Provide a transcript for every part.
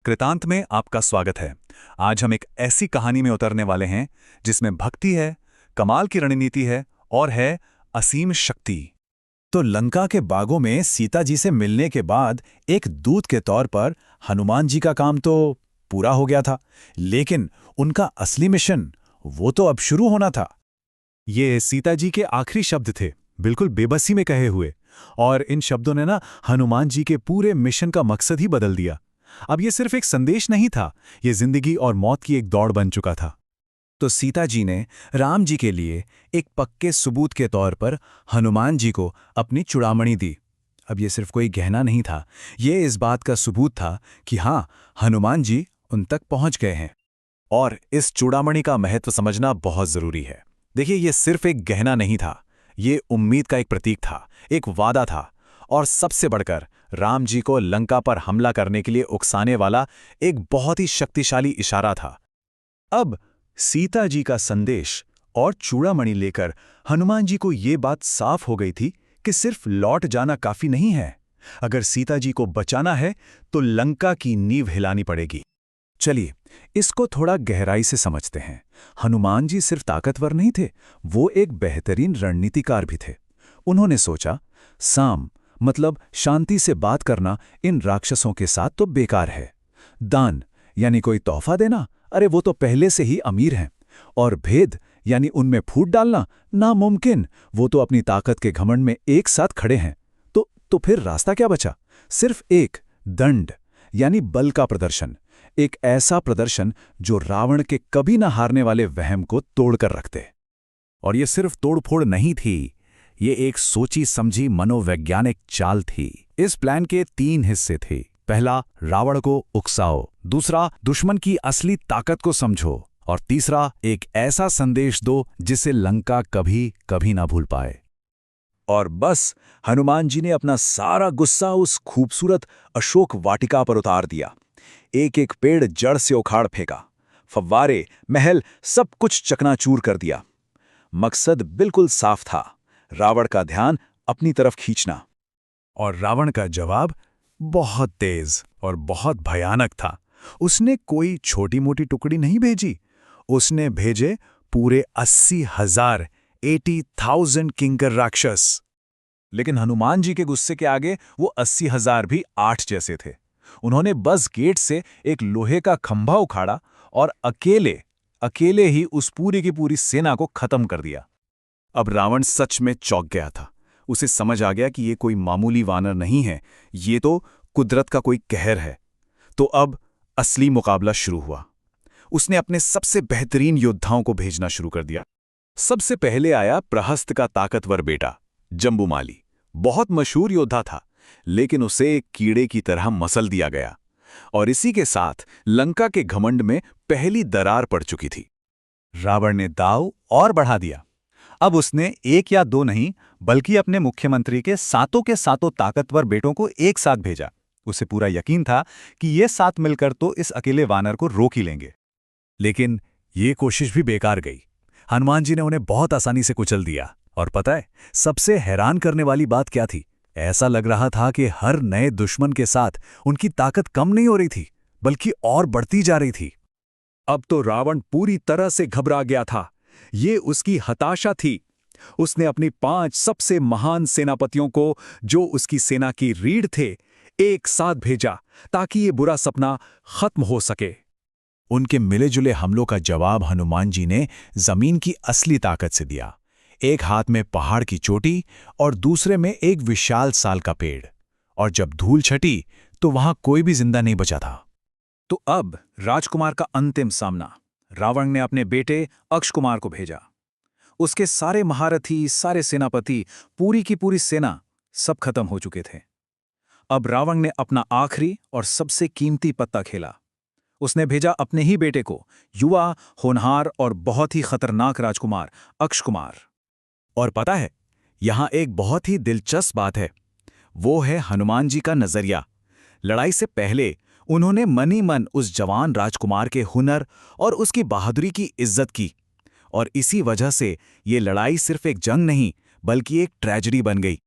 कृतांत में आपका स्वागत है। आज हम एक ऐसी कहानी में उतरने वाले हैं जिसमें भक्ति है, कमाल की रणनीति है और है असीम शक्ति। तो लंका के बागों में सीता जी से मिलने के बाद एक दूत के तौर पर हनुमान जी का काम तो पूरा हो गया था, लेकिन उनका असली मिशन वो तो अब शुरू होना था। ये सीता जी के आखिरी शब्द थे, बिल्कुल बेबसी में कहे हुए, और इन शब्दों ने हनुमान जी के पूरे मिशन का मकसद ही बदल दिया। अब ये सिर्फ एक संदेश नहीं था, ये जिंदगी और मौत की एक दौड़ बन चुका था। तो सीता जी ने राम जी के लिए एक पक्के सबूत के तौर पर हनुमान जी को अपनी चूड़ामणि दी। अब ये सिर्फ कोई गहना नहीं था, ये इस बात का सबूत था कि हाँ, हनुमान जी उन तक पहुंच गए हैं। और इस चूड़ामणि का महत्व समझना बहुत जरूरी है। देखिए, ये सिर्फ एक गहना नहीं था, ये उम्मीद का एक प्रतीक था, एक वादा था, और सबसे बढ़कर राम जी को लंका पर हमला करने के लिए उकसाने वाला एक बहुत ही शक्तिशाली इशारा था। अब सीता जी का संदेश और चूड़ामणि लेकर हनुमान जी को ये बात साफ हो गई थी कि सिर्फ लौट जाना काफी नहीं है। अगर सीता जी को बचाना है तो लंका की नींव हिलानी पड़ेगी। चलिए, इसको थोड़ा गहराई से समझते हैं। हनुमान जी सिर्फ ताकतवर नहीं थे, वो एक बेहतरीन रणनीतिकार भी थे। उन्होंने सोचा, साम मतलब शांति से बात करना इन राक्षसों के साथ तो बेकार है। दान यानी कोई तोहफा देना, अरे वो तो पहले से ही अमीर हैं। और भेद यानी उनमें फूट डालना नामुमकिन, वो तो अपनी ताकत के घमंड में एक साथ खड़े हैं। तो फिर रास्ता क्या बचा? सिर्फ एक दंड यानी बल का प्रदर्शन, एक ऐसा प्रदर्शन जो रावण के कभी न हारने वाले वहम को तोड़कर रखते। और ये सिर्फ तोड़फोड़ नहीं थी, ये एक सोची समझी मनोवैज्ञानिक चाल थी। इस प्लान के 3 हिस्से थे। पहला, रावण को उकसाओ। दूसरा, दुश्मन की असली ताकत को समझो। और तीसरा, एक ऐसा संदेश दो जिसे लंका कभी कभी ना भूल पाए। और बस हनुमान जी ने अपना सारा गुस्सा उस खूबसूरत अशोक वाटिका पर उतार दिया। एक एक पेड़ जड़ से उखाड़ फेंका, फव्वारे, महल, सब कुछ चकनाचूर कर दिया। मकसद बिल्कुल साफ था, रावण का ध्यान अपनी तरफ खींचना। और रावण का जवाब बहुत तेज और बहुत भयानक था। उसने कोई छोटी मोटी टुकड़ी नहीं भेजी, उसने भेजे पूरे 80,000 80,000 किंकर राक्षस। लेकिन हनुमान जी के गुस्से के आगे वो 80,000 भी 8 जैसे थे। उन्होंने बस गेट से एक लोहे का खंभा उखाड़ा और अकेले ही उस पूरी की पूरी सेना को खत्म कर दिया। अब रावण सच में चौंक गया था। उसे समझ आ गया कि ये कोई मामूली वानर नहीं है, ये तो कुदरत का कोई कहर है। तो अब असली मुकाबला शुरू हुआ। उसने अपने सबसे बेहतरीन योद्धाओं को भेजना शुरू कर दिया। सबसे पहले आया प्रहस्त का ताकतवर बेटा जम्बूमाली। बहुत मशहूर योद्धा था, लेकिन उसे एक कीड़े की तरह मसल दिया गया। और इसी के साथ लंका के घमंड में पहली दरार पड़ चुकी थी। रावण ने दांव और बढ़ा दिया। अब उसने 1 या 2 नहीं, बल्कि अपने मुख्यमंत्री के सातों ताकतवर बेटों को एक साथ भेजा। उसे पूरा यकीन था कि ये 7 मिलकर तो इस अकेले वानर को रोक ही लेंगे। लेकिन ये कोशिश भी बेकार गई। हनुमान जी ने उन्हें बहुत आसानी से कुचल दिया। और पता है, सबसे हैरान करने वाली बात क्या थी? ऐसा लग रहा था कि हर नए दुश्मन के साथ उनकी ताकत कम नहीं हो रही थी, बल्कि और बढ़ती जा रही थी। अब तो रावण पूरी तरह से घबरा गया था। ये उसकी हताशा थी। उसने अपनी 5 सबसे महान सेनापतियों को, जो उसकी सेना की रीढ़ थे, एक साथ भेजा ताकि ये बुरा सपना खत्म हो सके। उनके मिले-जुले हमलों का जवाब हनुमान जी ने जमीन की असली ताकत से दिया। एक हाथ में पहाड़ की चोटी और दूसरे में एक विशाल साल का पेड़। और जब धूल छटी तो वहां कोई भी जिंदा नहीं बचा था। तो अब राजकुमार का अंतिम सामना। रावण ने अपने बेटे अक्षकुमार को भेजा। उसके सारे महारथी, सारे सेनापति, पूरी की पूरी सेना सब खत्म हो चुके थे। अब रावण ने अपना आखिरी और सबसे कीमती पत्ता खेला। उसने भेजा अपने ही बेटे को, युवा, होनहार और बहुत ही खतरनाक राजकुमार अक्षकुमार। और पता है, यहां एक बहुत ही दिलचस्प बात है। वो है हनुमान जी का नजरिया। लड़ाई से पहले उन्होंने मनी मन उस जवान राजकुमार के हुनर और उसकी बहादुरी की इज्जत की। और इसी वजह से ये लड़ाई सिर्फ एक जंग नहीं, बल्कि एक ट्रेजेडी बन गई।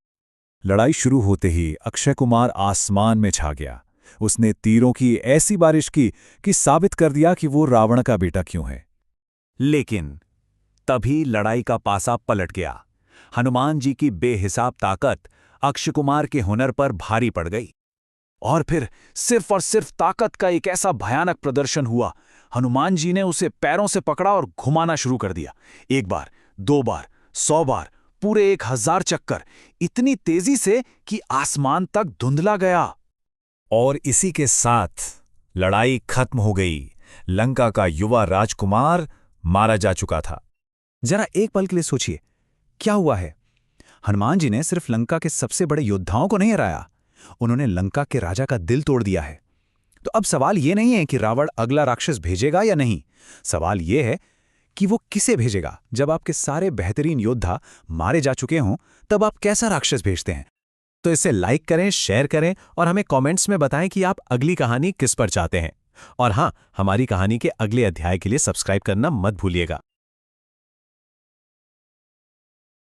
लड़ाई शुरू होते ही अक्षय कुमार आसमान में छा गया। उसने तीरों की ऐसी बारिश की कि साबित कर दिया कि वो रावण का बेटा क्यों है। लेकिन तभी लड़ाई का पासा पलट गया। हनुमान जी की बेहिसाब ताकत अक्षय के हुनर पर भारी पड़ गई। और फिर सिर्फ और सिर्फ ताकत का एक ऐसा भयानक प्रदर्शन हुआ। हनुमान जी ने उसे पैरों से पकड़ा और घुमाना शुरू कर दिया। 1 बार, 2 बार, 100 बार, पूरे 1000 चक्कर, इतनी तेजी से कि आसमान तक धुंधला गया। और इसी के साथ लड़ाई खत्म हो गई। लंका का युवा राजकुमार मारा जा चुका था। जरा एक पल के लिए सोचिए, क्या हुआ है? हनुमान जी ने सिर्फ लंका के सबसे बड़े योद्धाओं को नहीं हराया, उन्होंने लंका के राजा का दिल तोड़ दिया है। तो अब सवाल यह नहीं है कि रावण अगला राक्षस भेजेगा या नहीं, सवाल यह है कि वो किसे भेजेगा। जब आपके सारे बेहतरीन योद्धा मारे जा चुके हों, तब आप कैसा राक्षस भेजते हैं? तो इसे लाइक करें, शेयर करें और हमें कमेंट्स में बताएं कि आप अगली कहानी किस पर चाहते हैं। और हाँ, हमारी कहानी के अगले अध्याय के लिए सब्सक्राइब करना मत भूलिएगा।